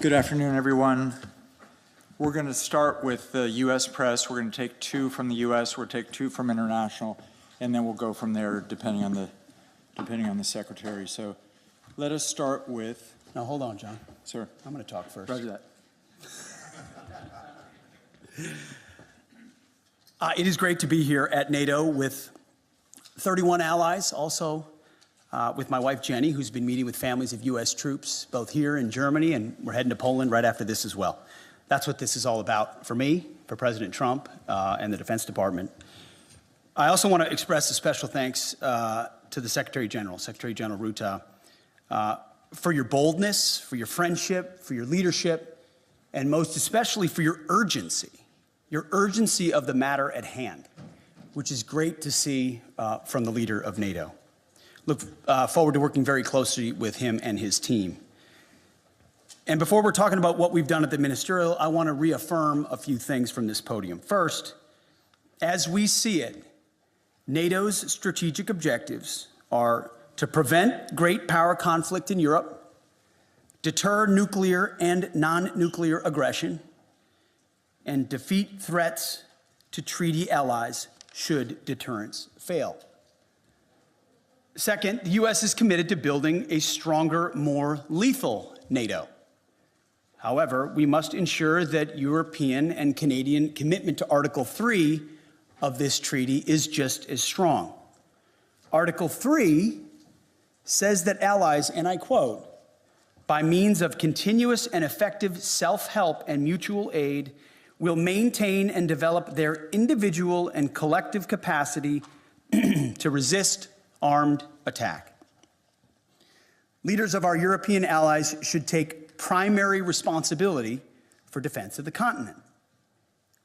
Good afternoon, everyone. We're going to start with the U.S. press. We're going to take 2 from the U.S., we'll take 2 from international, and then we'll go from there depending on the secretary. So let us start with... Now, hold on, John. Sir. I'm going to talk first. Roger that. It is great to be here at NATO with 31 allies, also with my wife, Jenny, who's been meeting with families of U.S. troops, both here in Germany, and we're heading to Poland right after this as well. That's what this is all about for me, for President Trump, and the Defense Department. I also want to express a special thanks to the Secretary General Ruta, for your boldness, for your friendship, for your leadership, and most especially for your urgency of the matter at hand, which is great to see from the leader of NATO. Look forward to working very closely with him and his team. And before we're talking about what we've done at the ministerial, I want to reaffirm a few things from this podium. First, as we see it, NATO's strategic objectives are to prevent great power conflict in Europe, deter nuclear and non-nuclear aggression, and defeat threats to treaty allies should deterrence fail. Second, the U.S. is committed to building a stronger, more lethal NATO. However, we must ensure that European and Canadian commitment to Article 3 of this treaty is just as strong. Article 3 says that allies, and I quote, by means of continuous and effective self-help and mutual aid, will maintain and develop their individual and collective capacity to resist armed attack. Leaders of our European allies should take primary responsibility for defense of the continent,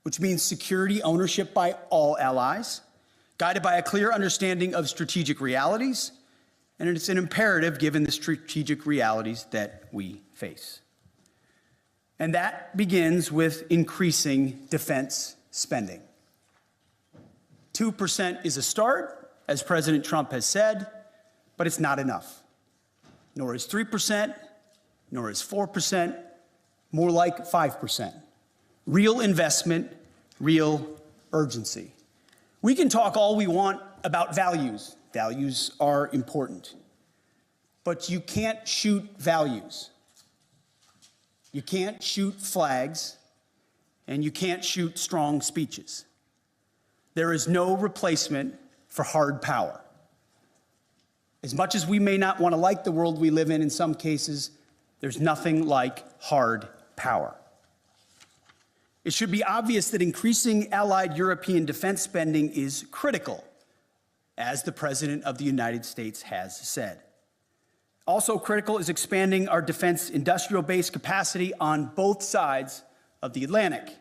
which means security ownership by all allies, guided by a clear understanding of strategic realities, and it's an imperative given the strategic realities that we face. And that begins with increasing defense spending. 2% is a start, as President Trump has said, but it's not enough. Nor is 3%, nor is 4%, more like 5%. Real investment, real urgency. We can talk all we want about values. Values are important. But you can't shoot values. You can't shoot flags, and you can't shoot strong speeches. There is no replacement for hard power. As much as we may not want to like the world we live in some cases, there's nothing like hard power. It should be obvious that increasing allied European defense spending is critical, as the President of the United States has said. Also critical is expanding our defense industrial base capacity on both sides of the Atlantic.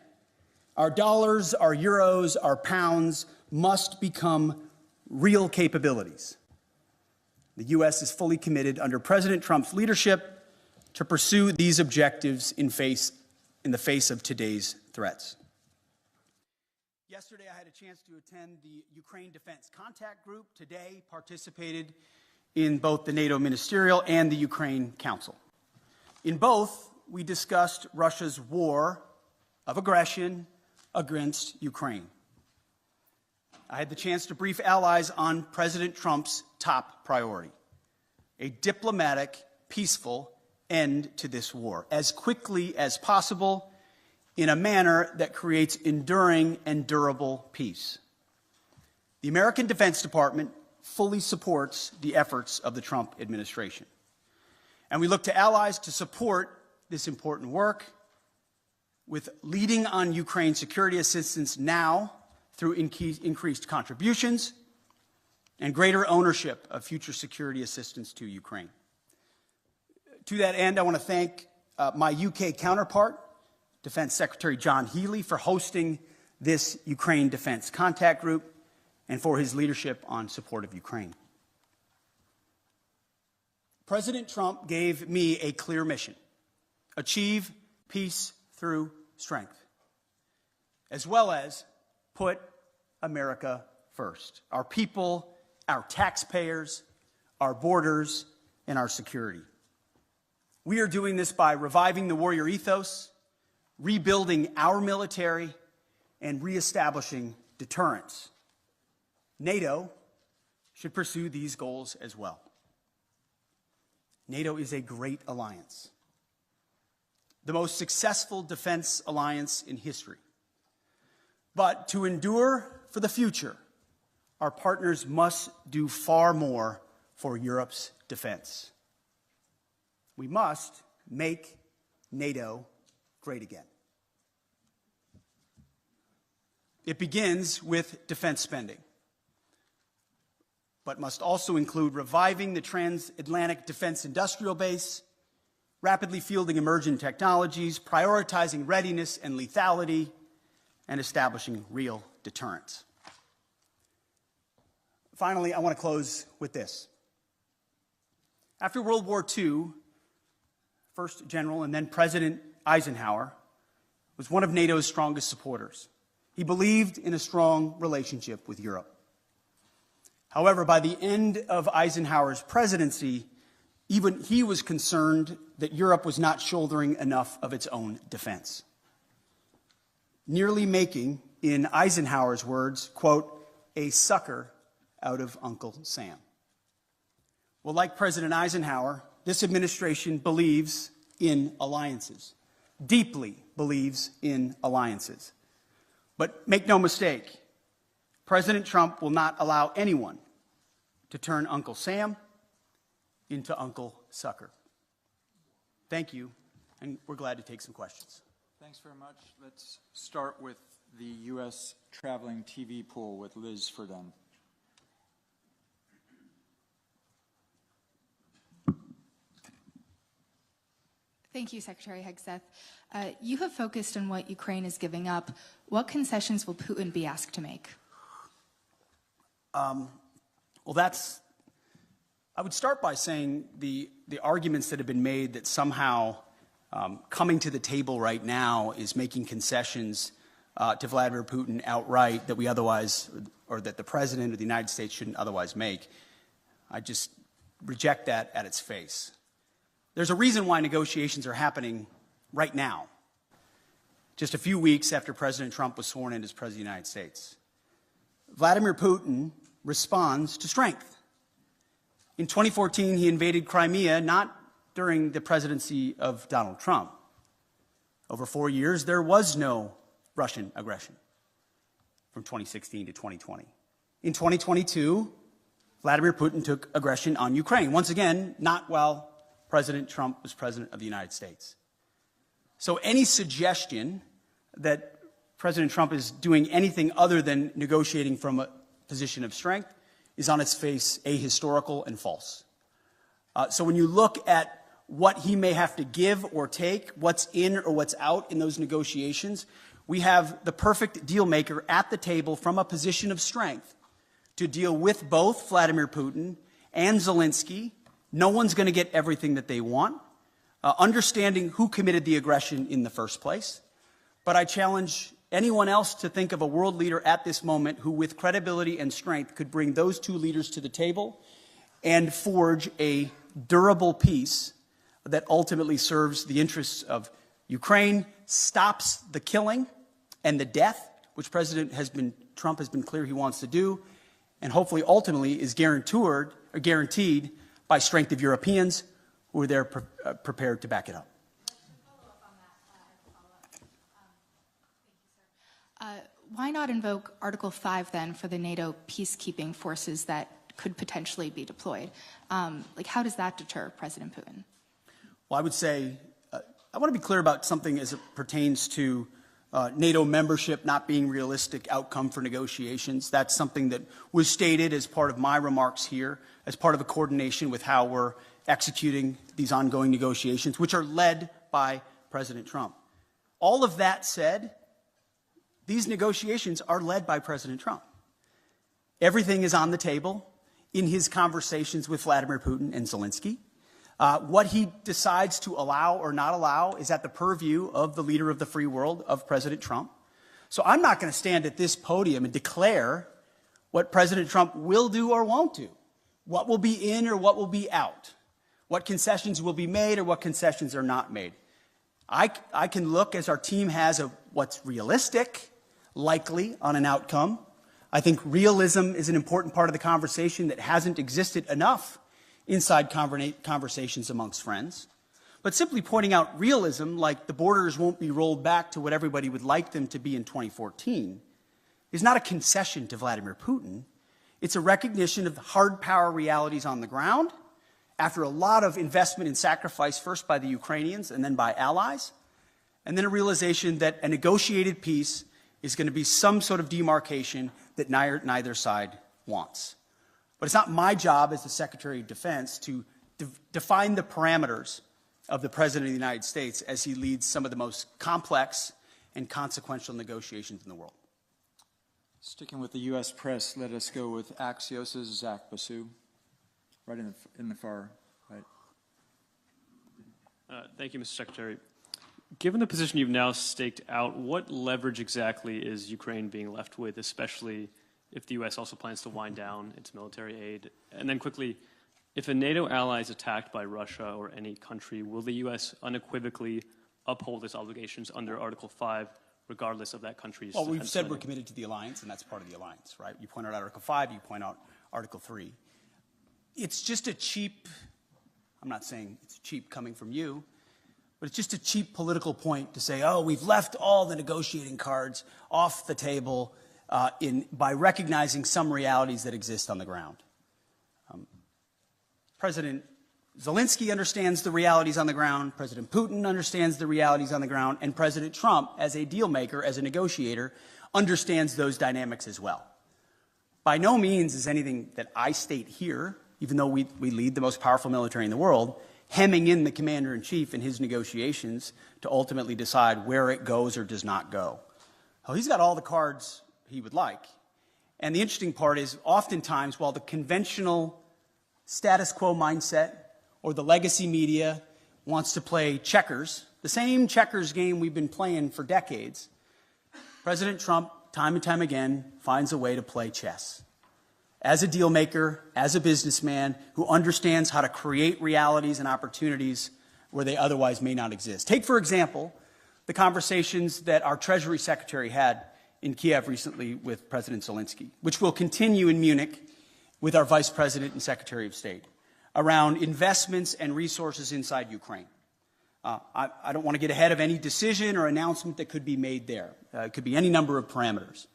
Our dollars, our euros, our pounds must become real capabilities. The U.S. is fully committed under President Trump's leadership to pursue these objectives in the face of today's threats. Yesterday, I had a chance to attend the Ukraine Defense Contact Group. Today, participated in both the NATO Ministerial and the Ukraine Council. In both, we discussed Russia's war of aggression against Ukraine. I had the chance to brief allies on President Trump's top priority, a diplomatic, peaceful end to this war, as quickly as possible, in a manner that creates enduring and durable peace. The American Defense Department fully supports the efforts of the Trump administration. And we look to allies to support this important work with leading on Ukraine security assistance now through increased contributions and greater ownership of future security assistance to Ukraine. To that end, I want to thank my UK counterpart, Defense Secretary John Healey, for hosting this Ukraine Defense Contact Group and for his leadership on support of Ukraine. President Trump gave me a clear mission: achieve peace through strength, as well as put America first, our people our taxpayers, our borders, and our security. We are doing this by reviving the warrior ethos, rebuilding our military, and reestablishing deterrence. NATO should pursue these goals as well. NATO is a great alliance, the most successful defense alliance in history. But to endure for the future, our partners must do far more for Europe's defense. We must make NATO great again. It begins with defense spending, but must also include reviving the transatlantic defense industrial base, rapidly fielding emerging technologies, prioritizing readiness and lethality, and establishing real deterrence. Finally, I want to close with this. After World War II, first General and then President Eisenhower was one of NATO's strongest supporters. He believed in a strong relationship with Europe. However, by the end of Eisenhower's presidency, even he was concerned that Europe was not shouldering enough of its own defense, nearly making, in Eisenhower's words, quote, a sucker out of Uncle Sam. Well, like President Eisenhower, this administration believes in alliances, deeply believes in alliances. But make no mistake, President Trump will not allow anyone to turn Uncle Sam into Uncle Sucker. Thank you, and we're glad to take some questions. Thanks very much. Let's start with the U.S. traveling TV pool with Liz Ferdin. Thank you, Secretary Hegseth. You have focused on what Ukraine is giving up. What concessions will Putin be asked to make? Well, I would start by saying the arguments that have been made that somehow coming to the table right now is making concessions to Vladimir Putin outright that we otherwise, or that the President of the United States shouldn't otherwise make. I just reject that at its face. There's a reason why negotiations are happening right now, just a few weeks after President Trump was sworn in as President of the United States. Vladimir Putin responds to strength. In 2014, he invaded Crimea, not during the presidency of Donald Trump. Over 4 years, there was no Russian aggression from 2016 to 2020. In 2022, Vladimir Putin took aggression on Ukraine. Once again, not while President Trump was President of the United States. So any suggestion that President Trump is doing anything other than negotiating from a position of strength is on its face ahistorical and false. So when you look at what he may have to give or take, what's in or what's out in those negotiations, we have the perfect deal maker at the table from a position of strength to deal with both Vladimir Putin and Zelensky. No one's going to get everything that they want, understanding who committed the aggression in the first place. But I challenge anyone else to think of a world leader at this moment who, with credibility and strength, could bring those two leaders to the table and forge a durable peace that ultimately serves the interests of Ukraine, stops the killing and the death, which Trump has been clear he wants to do, and hopefully ultimately is guaranteed by strength of Europeans who are there prepared to back it up. Why not invoke Article 5 then for the NATO peacekeeping forces that could potentially be deployed? How does that deter President Putin? Well, I would say, I want to be clear about something as it pertains to NATO membership not being realistic outcome for negotiations. That's something that was stated as part of my remarks here, as part of a coordination with how we're executing these ongoing negotiations, which are led by President Trump. All of that said, these negotiations are led by President Trump. Everything is on the table in his conversations with Vladimir Putin and Zelensky. What he decides to allow or not allow is at the purview of the leader of the free world, of President Trump. So I'm not going to stand at this podium and declare what President Trump will do or won't do, what will be in or what will be out, what concessions will be made or what concessions are not made. I can look, as our team has, of what's realistic, likely on an outcome. I think realism is an important part of the conversation that hasn't existed enough inside conversations amongst friends. But simply pointing out realism, like the borders won't be rolled back to what everybody would like them to be in 2014, is not a concession to Vladimir Putin. It's a recognition of the hard power realities on the ground after a lot of investment and sacrifice, first by the Ukrainians and then by allies, and then a realization that a negotiated peace is going to be some sort of demarcation that neither side wants. But it's not my job as the Secretary of Defense to define the parameters of the President of the United States as he leads some of the most complex and consequential negotiations in the world. Sticking with the U.S. press, let us go with Axios' Zach Basu, right in the far right. Thank you, Mr. Secretary. Given the position you've now staked out, what leverage exactly is Ukraine being left with, especially if the U.S. also plans to wind down its military aid? And then quickly, if a NATO ally is attacked by Russia or any country, will the U.S. unequivocally uphold its obligations under Article 5, regardless of that country's... Well, we've said we're committed to the alliance, and that's part of the alliance, right? You point out Article 5, you point out Article 3. It's just a cheap, I'm not saying it's cheap coming from you, but it's just a cheap political point to say, oh, we've left all the negotiating cards off the table by recognizing some realities that exist on the ground. President Zelensky understands the realities on the ground, President Putin understands the realities on the ground, and President Trump, as a deal maker, as a negotiator, understands those dynamics as well. By no means is anything that I state here, even though we lead the most powerful military in the world, hemming in the commander-in-chief in his negotiations to ultimately decide where it goes or does not go. Well, he's got all the cards he would like. And the interesting part is, oftentimes, while the conventional status quo mindset or the legacy media wants to play checkers, the same checkers game we've been playing for decades, President Trump, time and time again, finds a way to play chess. As a deal maker, as a businessman who understands how to create realities and opportunities where they otherwise may not exist. Take, for example, the conversations that our Treasury Secretary had in Kiev recently with President Zelensky, which will continue in Munich with our Vice President and Secretary of State around investments and resources inside Ukraine. I don't want to get ahead of any decision or announcement that could be made there. It could be any number of parameters.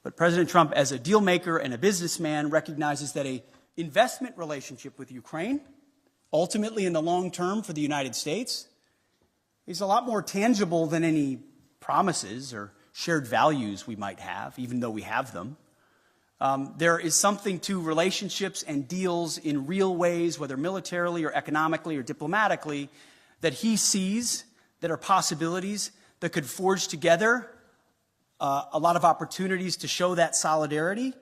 But President Trump, as a deal maker and a businessman, recognizes that an investment relationship with Ukraine, ultimately in the long term for the United States, is a lot more tangible than any promises or shared values we might have, even though we have them. There is something to relationships and deals in real ways, whether militarily or economically or diplomatically, that he sees that are possibilities that could forge together a lot of opportunities to show that solidarity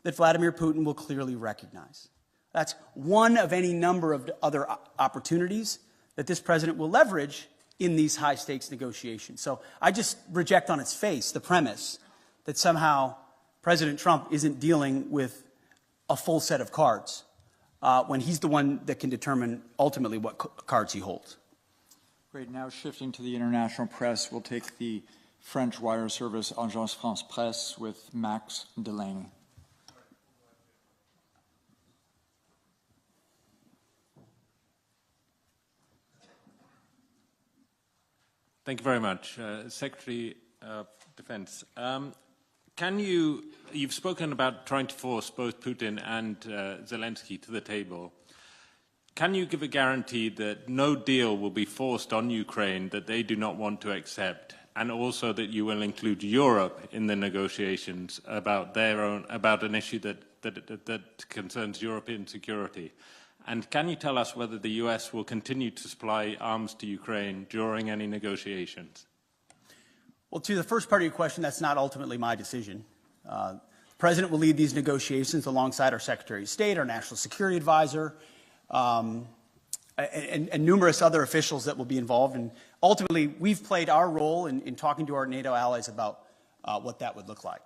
that Vladimir Putin will clearly recognize. That's one of any number of other opportunities that this president will leverage in these high-stakes negotiations. So I just reject on its face the premise that somehow President Trump isn't dealing with a full set of cards when he's the one that can determine ultimately what cards he holds. Great. Now shifting to the international press, we'll take the French wire service Agence France Presse with Max Delaney. Thank you very much. Secretary of Defense, you've spoken about trying to force both Putin and Zelensky to the table. Can you give a guarantee that no deal will be forced on Ukraine that they do not want to accept, and also that you will include Europe in the negotiations about an issue that concerns European security? And can you tell us whether the US will continue to supply arms to Ukraine during any negotiations? Well, to the first part of your question, that's not ultimately my decision. The President will lead these negotiations alongside our Secretary of State, our National Security Advisor, and numerous other officials that will be involved. And ultimately, we've played our role in talking to our NATO allies about what that would look like.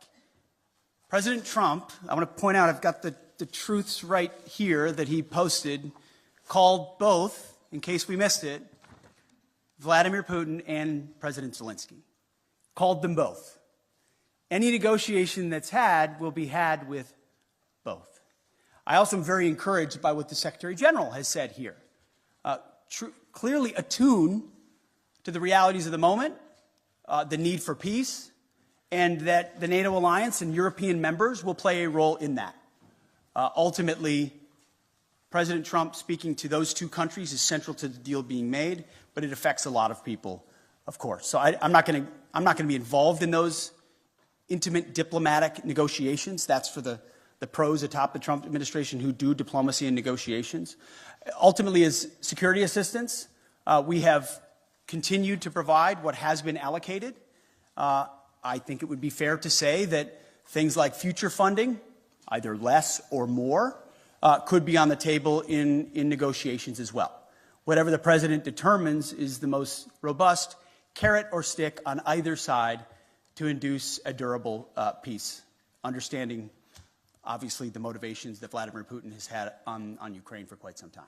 President Trump, I want to point out, I've got the truths right here that he posted, called both, in case we missed it, Vladimir Putin and President Zelensky. Called them both. Any negotiation that's had will be had with both. I also am very encouraged by what the Secretary General has said here. Clearly attuned to the realities of the moment, the need for peace, and that the NATO alliance and European members will play a role in that. Ultimately, President Trump speaking to those two countries is central to the deal being made, but it affects a lot of people, of course. So I'm not going to be involved in those intimate diplomatic negotiations. That's for the pros atop the Trump administration who do diplomacy and negotiations. Ultimately, as security assistance, we have continued to provide what has been allocated. I think it would be fair to say that things like future funding, either less or more, could be on the table in negotiations as well. Whatever the president determines is the most robust carrot or stick on either side to induce a durable peace, understanding, obviously, the motivations that Vladimir Putin has had on Ukraine for quite some time.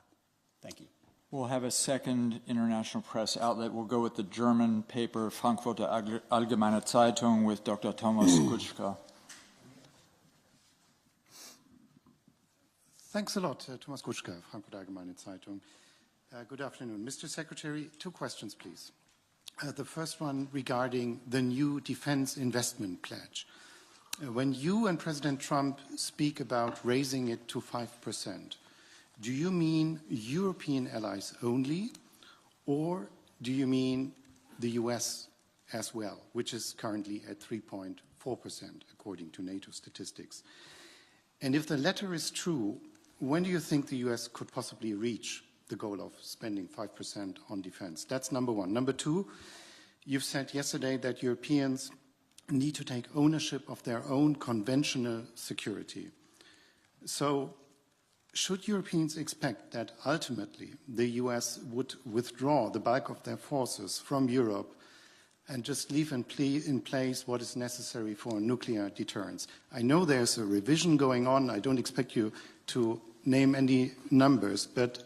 Thank you. We'll have a second international press outlet. We'll go with the German paper Frankfurter Allgemeine Zeitung with Dr. Thomas Kutschka. Thanks a lot, Thomas Kutschka, Frankfurter Allgemeine Zeitung. Good afternoon. Mr. Secretary, 2 questions, please. The first one regarding the new defense investment pledge. When you and President Trump speak about raising it to 5%, do you mean European allies only, or do you mean the US as well, which is currently at 3.4% according to NATO statistics? And if the latter is true, when do you think the US could possibly reach the goal of spending 5% on defense? That's number one. Number two, you've said yesterday that Europeans need to take ownership of their own conventional security. So should Europeans expect that ultimately the US would withdraw the bulk of their forces from Europe and just leave in place what is necessary for nuclear deterrence? I know there's a revision going on. I don't expect you to name any numbers, but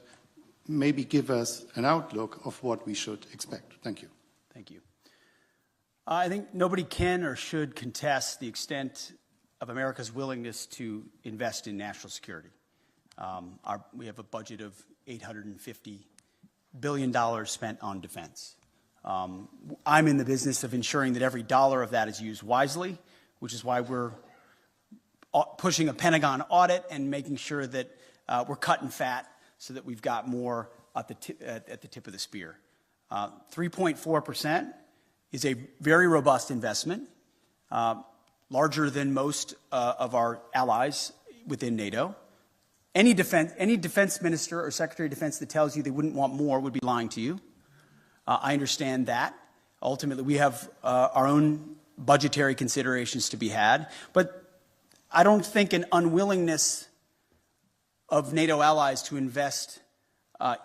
maybe give us an outlook of what we should expect. Thank you. Thank you. I think nobody can or should contest the extent of America's willingness to invest in national security. We have a budget of $850 billion spent on defense. I'm in the business of ensuring that every dollar of that is used wisely, which is why we're pushing a Pentagon audit and making sure that we're cutting fat so that we've got more at the tip of the spear. 3.4% is a very robust investment, larger than most of our allies within NATO. Any defense minister or secretary of defense that tells you they wouldn't want more would be lying to you. I understand that. Ultimately, we have our own budgetary considerations to be had, but I don't think an unwillingness of NATO allies to invest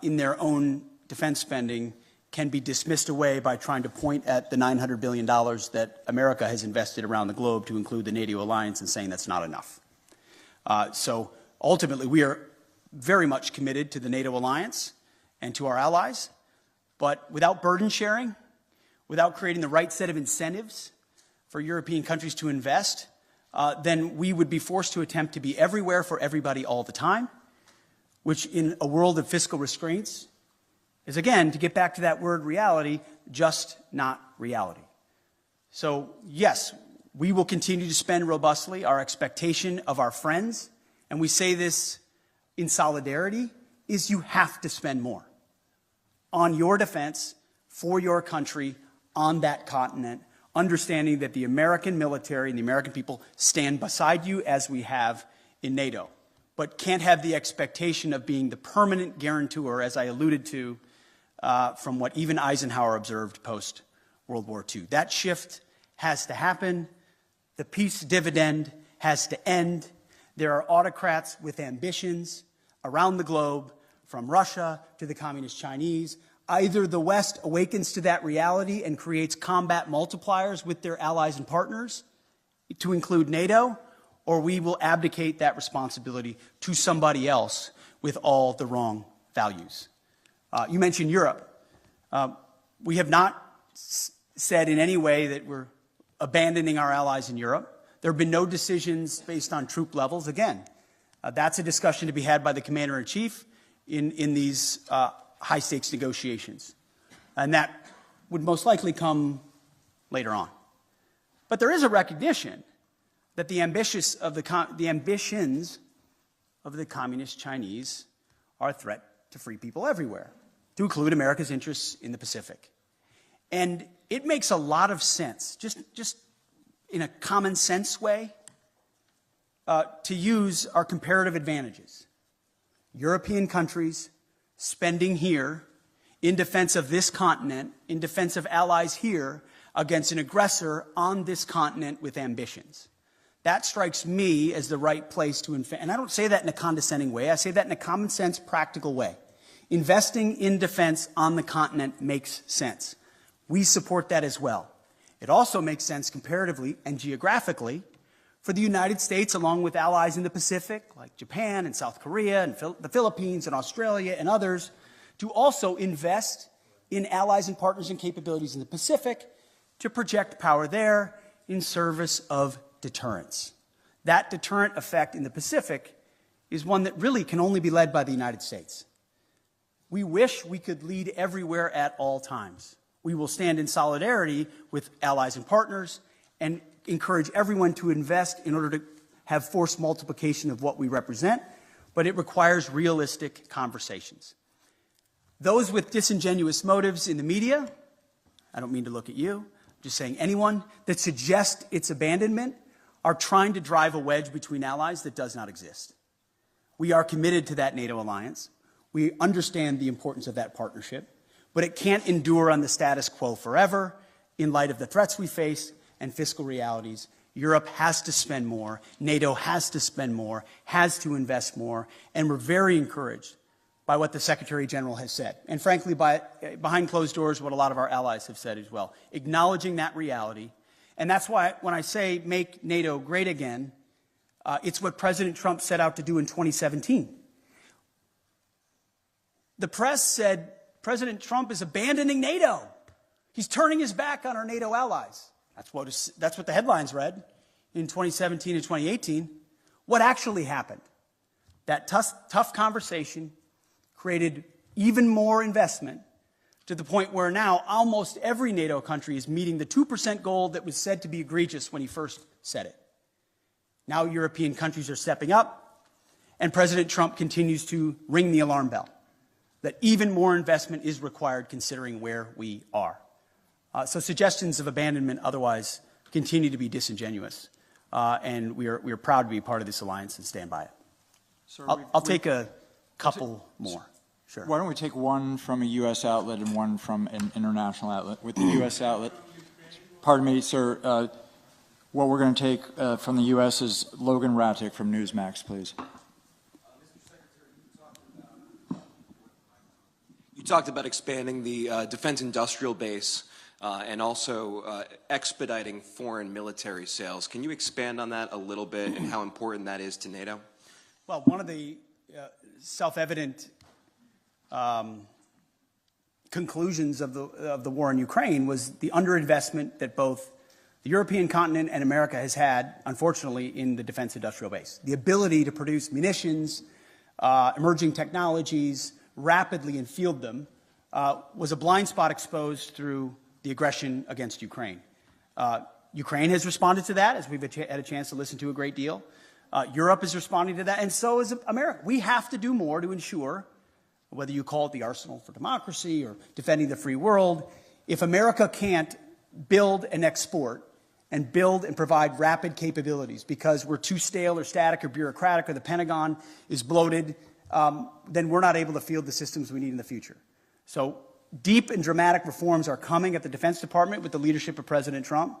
in their own defense spending can be dismissed away by trying to point at the $900 billion that America has invested around the globe to include the NATO alliance and saying that's not enough. So ultimately, we are very much committed to the NATO alliance and to our allies, but without burden sharing, without creating the right set of incentives for European countries to invest, then we would be forced to attempt to be everywhere for everybody all the time, which in a world of fiscal restraints is, again, to get back to that word reality, just not reality. So yes, we will continue to spend robustly. Our expectation of our friends, and we say this in solidarity, is you have to spend more on your defense, for your country, on that continent, understanding that the American military and the American people stand beside you as we have in NATO, but can't have the expectation of being the permanent guarantor, as I alluded to, from what even Eisenhower observed post-World War II. That shift has to happen. The peace dividend has to end. There are autocrats with ambitions around the globe, from Russia to the Communist Chinese. Either the West awakens to that reality and creates combat multipliers with their allies and partners, to include NATO, or we will abdicate that responsibility to somebody else with all the wrong values. You mentioned Europe. We have not said in any way that we're abandoning our allies in Europe. There have been no decisions based on troop levels. Again, that's a discussion to be had by the Commander-in-Chief in these high-stakes negotiations. And that would most likely come later on. But there is a recognition that the ambitions of the communist Chinese are a threat to free people everywhere, to include America's interests in the Pacific. And it makes a lot of sense, just in a common sense way, to use our comparative advantages. European countries spending here in defense of this continent, in defense of allies here, against an aggressor on this continent with ambitions. That strikes me as the right place to invest. And I don't say that in a condescending way. I say that in a common sense, practical way. Investing in defense on the continent makes sense. We support that as well. It also makes sense comparatively and geographically for the United States, along with allies in the Pacific, like Japan and South Korea and the Philippines and Australia and others, to also invest in allies and partners and capabilities in the Pacific to project power there in service of deterrence. That deterrent effect in the Pacific is one that really can only be led by the United States. We wish we could lead everywhere at all times. We will stand in solidarity with allies and partners and encourage everyone to invest in order to have force multiplication of what we represent, but it requires realistic conversations. Those with disingenuous motives in the media, I don't mean to look at you, I'm just saying anyone that suggests its abandonment are trying to drive a wedge between allies that does not exist. We are committed to that NATO alliance. We understand the importance of that partnership, but it can't endure on the status quo forever in light of the threats we face and fiscal realities. Europe has to spend more, NATO has to spend more, has to invest more, and we're very encouraged by what the Secretary General has said, and frankly, behind closed doors, what a lot of our allies have said as well, acknowledging that reality. And that's why when I say make NATO great again, it's what President Trump set out to do in 2017. The press said President Trump is abandoning NATO. He's turning his back on our NATO allies. That's what the headlines read in 2017 and 2018. What actually happened? That tough conversation created even more investment to the point where now almost every NATO country is meeting the 2% goal that was said to be egregious when he first said it. Now European countries are stepping up, and President Trump continues to ring the alarm bell that even more investment is required considering where we are. So suggestions of abandonment otherwise continue to be disingenuous, and we are proud to be part of this alliance and stand by it. Sir, I'll take a couple more. Sure. Why don't we take one from a U.S. outlet and one from an international outlet? With the U.S. outlet, pardon me, sir, what we're going to take from the U.S. is Logan Rattick from Newsmax, please. You talked about expanding the defense industrial base and also expediting foreign military sales. Can you expand on that a little bit and how important that is to NATO? Well, one of the self-evident conclusions of the war in Ukraine was the underinvestment that both the European continent and America has had, unfortunately, in the defense industrial base. The ability to produce munitions, emerging technologies, rapidly and field them, was a blind spot exposed through the aggression against Ukraine. Ukraine has responded to that, as we've had a chance to listen to a great deal. Europe is responding to that, and so is America. We have to do more to ensure, whether you call it the arsenal for democracy or defending the free world, if America can't build and export and build and provide rapid capabilities because we're too stale or static or bureaucratic or the Pentagon is bloated, then we're not able to field the systems we need in the future. So deep and dramatic reforms are coming at the Defense Department with the leadership of President Trump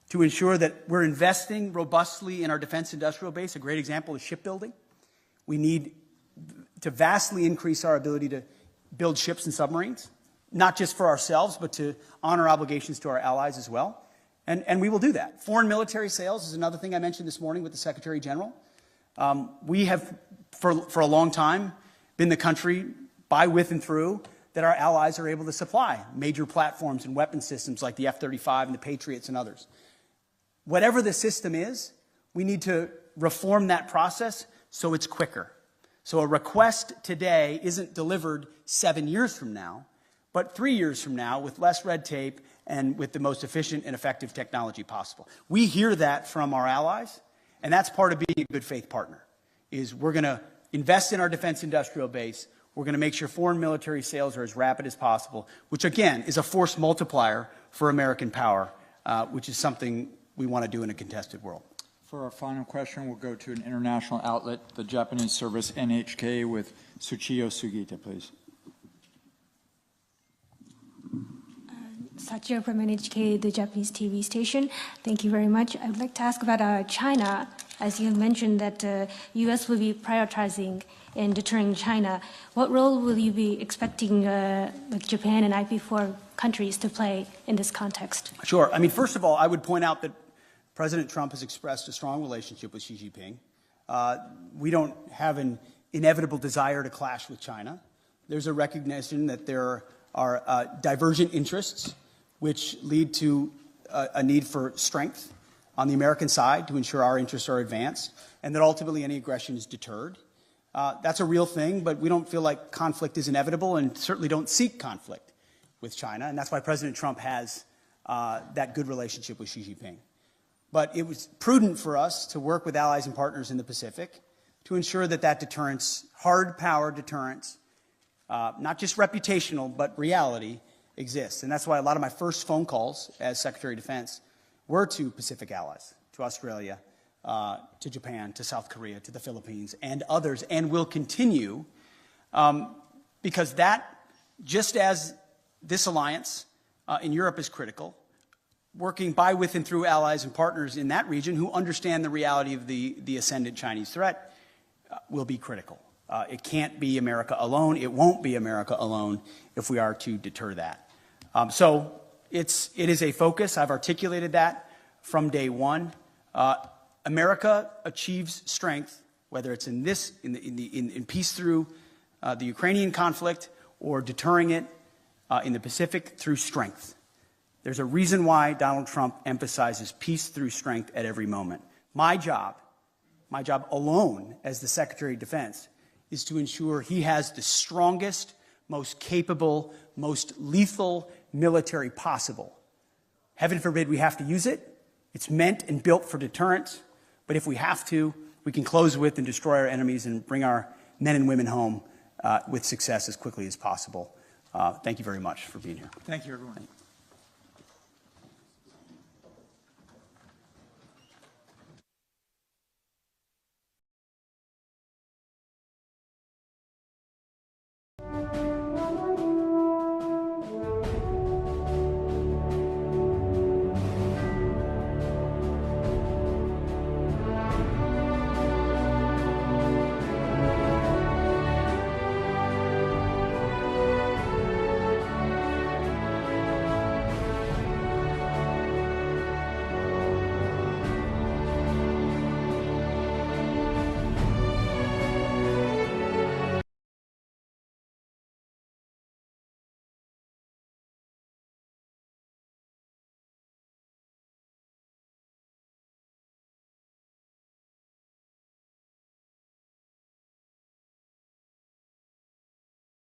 to ensure that we're investing robustly in our defense industrial base. A great example is shipbuilding. We need to vastly increase our ability to build ships and submarines, not just for ourselves, but to honor obligations to our allies as well. And we will do that. Foreign military sales is another thing I mentioned this morning with the Secretary General. We have, for a long time, been the country, by, with, and through, that our allies are able to supply major platforms and weapon systems like the F-35 and the Patriots and others. Whatever the system is, we need to reform that process so it's quicker. So a request today isn't delivered 7 years from now, but 3 years from now with less red tape and with the most efficient and effective technology possible. We hear that from our allies, and that's part of being a good faith partner, is we're going to invest in our defense industrial base. We're going to make sure foreign military sales are as rapid as possible, which again is a force multiplier for American power, which is something we want to do in a contested world. For our final question, we'll go to an international outlet, the Japanese service NHK, with Tsuchiyo Sugita, please. Sachio from NHK, the Japanese TV station. Thank you very much. I would like to ask about China. As you mentioned that U.S. will be prioritizing in deterring China. What role will you be expecting like Japan and IP4 countries to play in this context? Sure. I mean, first of all, I would point out that President Trump has expressed a strong relationship with Xi Jinping. We don't have an inevitable desire to clash with China. There's a recognition that there are divergent interests which lead to a need for strength on the American side to ensure our interests are advanced, and that ultimately any aggression is deterred. That's a real thing, but we don't feel like conflict is inevitable and certainly don't seek conflict with China, and that's why President Trump has that good relationship with Xi Jinping. But it was prudent for us to work with allies and partners in the Pacific to ensure that that deterrence, hard power deterrence, not just reputational, but reality, exists. And that's why a lot of my first phone calls as Secretary of Defense were to Pacific allies, to Australia, to Japan, to South Korea, to the Philippines, and others, and will continue, because that, just as this alliance in Europe is critical, working by, with, and through allies and partners in that region who understand the reality of the ascendant Chinese threat will be critical. It can't be America alone. It won't be America alone if we are to deter that. So it is a focus. I've articulated that from day one. America achieves strength, whether it's in peace through the Ukrainian conflict or deterring it in the Pacific through strength. There's a reason why Donald Trump emphasizes peace through strength at every moment. My job alone as the Secretary of Defense is to ensure he has the strongest, most capable, most lethal military possible. Heaven forbid we have to use it. It's meant and built for deterrence. But if we have to, we can close with and destroy our enemies and bring our men and women home with success as quickly as possible. Thank you very much for being here. Thank you, everyone.